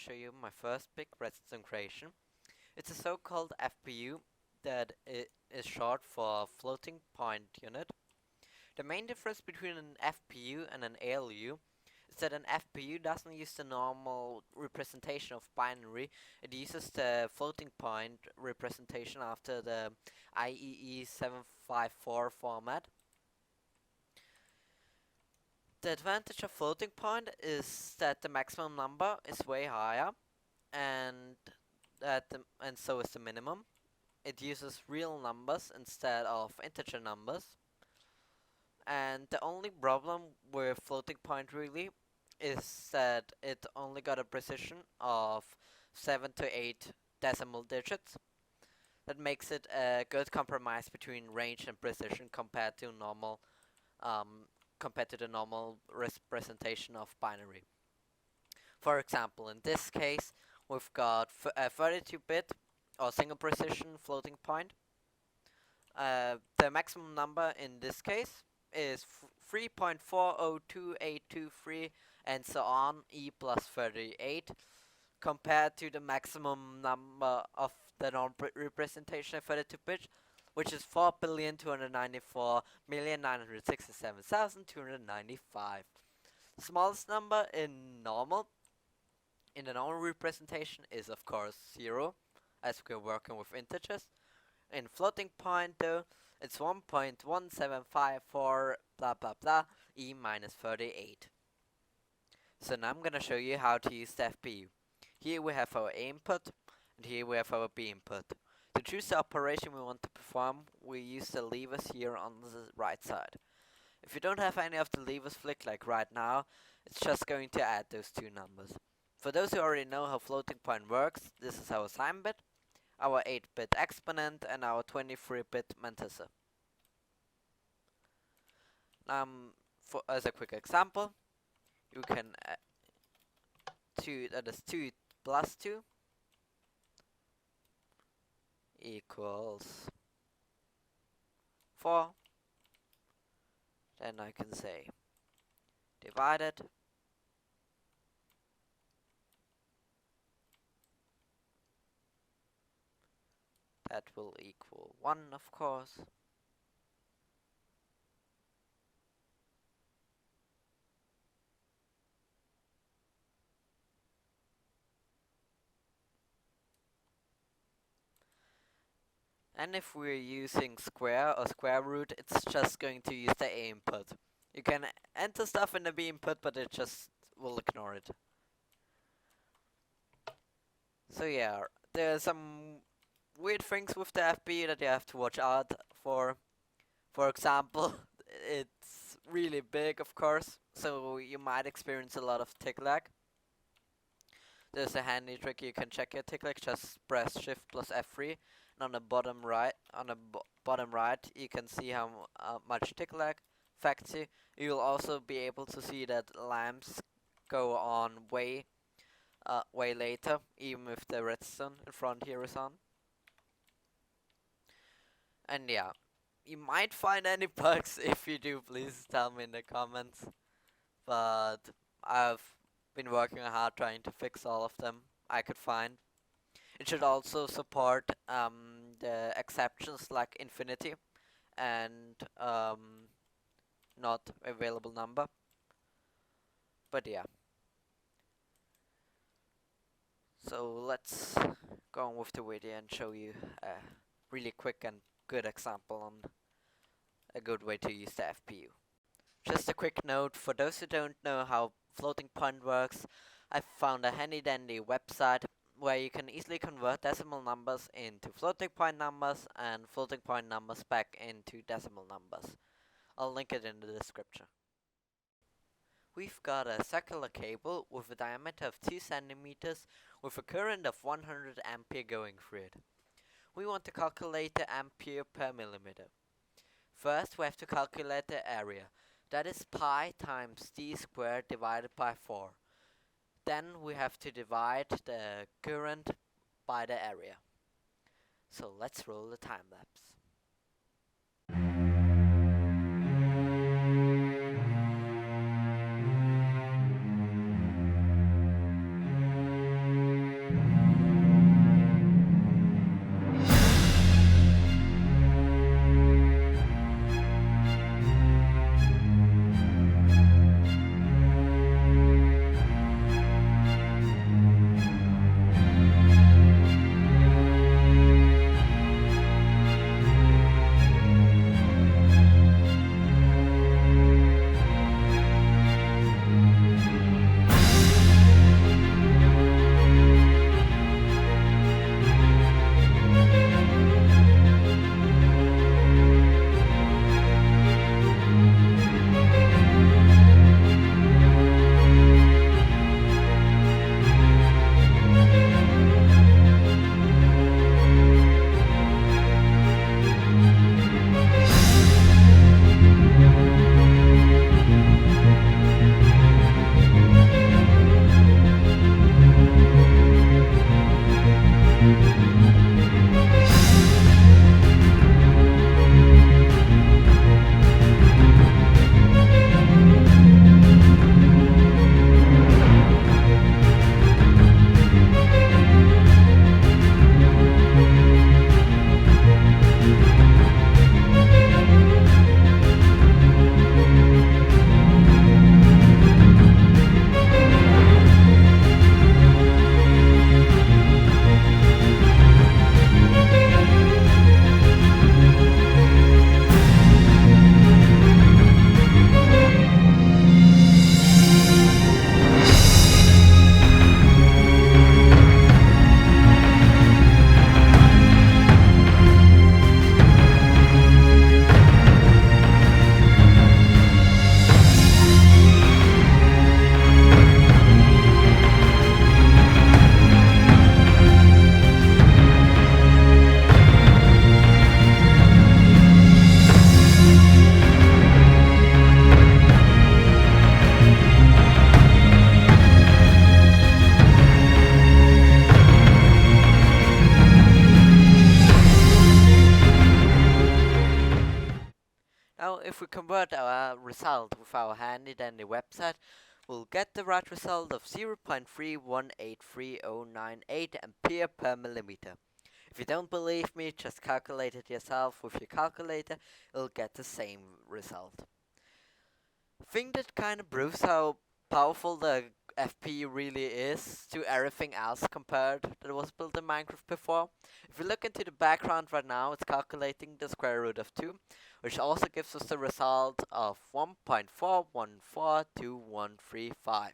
show you my first big redstone creation. It's a so-called FPU that is short for floating point unit. The main difference between an FPU and an ALU is that an FPU doesn't use the normal representation of binary, it uses the floating point representation after the IEEE 754 format. The advantage of floating point is that the maximum number is way higher, and so is the minimum. It uses real numbers instead of integer numbers. And the only problem with floating point really is that it only got a precision of 7 to 8 decimal digits. That makes it a good compromise between range and precision compared to the normal representation of binary. For example, in this case, we've got a 32-bit or single precision floating point. The maximum number in this case is 3.402823 and so on, e plus 38, compared to the maximum number of the non-representation of 32-bit, which is 4,294,967,295. The smallest number in the normal representation is of course 0, as we're working with integers. In floating point though, it's 1.1754 blah blah blah e minus 38. So now I'm gonna show you how to use the FPU. Here we have our A input, and here we have our B input. To choose the operation we want to perform, we use the levers here on the right side. If you don't have any of the levers flicked like right now, it's just going to add those two numbers. For those who already know how floating point works, this is our sine bit, our 8-bit exponent, and our 23-bit mantissa. As a quick example, you can that is 2 plus 2 equals 4. Then I can say divided that will equal 1, of course. And if we're using square or square root, it's just going to use the A input. You can enter stuff in the B input, but it just will ignore it. So yeah, there are some weird things with the FPU that you have to watch out for. For example, it's really big, of course, so you might experience a lot of tick lag. There's a handy trick: you can check your tick lag, just press Shift plus F3. On the bottom right, you can see how much tick lag affects you. You'll also be able to see that lamps go on way later, even if the redstone in front here is on. And yeah, you might find any bugs. If you do, please tell me in the comments. But I've been working hard trying to fix all of them I could find. It should also support the exceptions like infinity and not available number. But yeah. So let's go on with the video and show you a really quick and good example on a good way to use the FPU. Just a quick note, for those who don't know how floating point works, I found a handy dandy website where you can easily convert decimal numbers into floating point numbers and floating point numbers back into decimal numbers. I'll link it in the description. We've got a circular cable with a diameter of 2 centimeters with a current of 100 ampere going through it. We want to calculate the ampere per millimeter. First, we have to calculate the area. That is pi times d squared divided by 4. Then we have to divide the current by the area. So let's roll the time lapse. convert our result with our handy dandy website, we'll get the right result of 0.3183098 ampere per millimeter. If you don't believe me, just calculate it yourself with your calculator, you'll get the same result. I think that kind of proves how powerful the FPU really is to everything else compared that was built in Minecraft before. If you look into the background right now, it's calculating the square root of 2, which also gives us the result of 1.414235.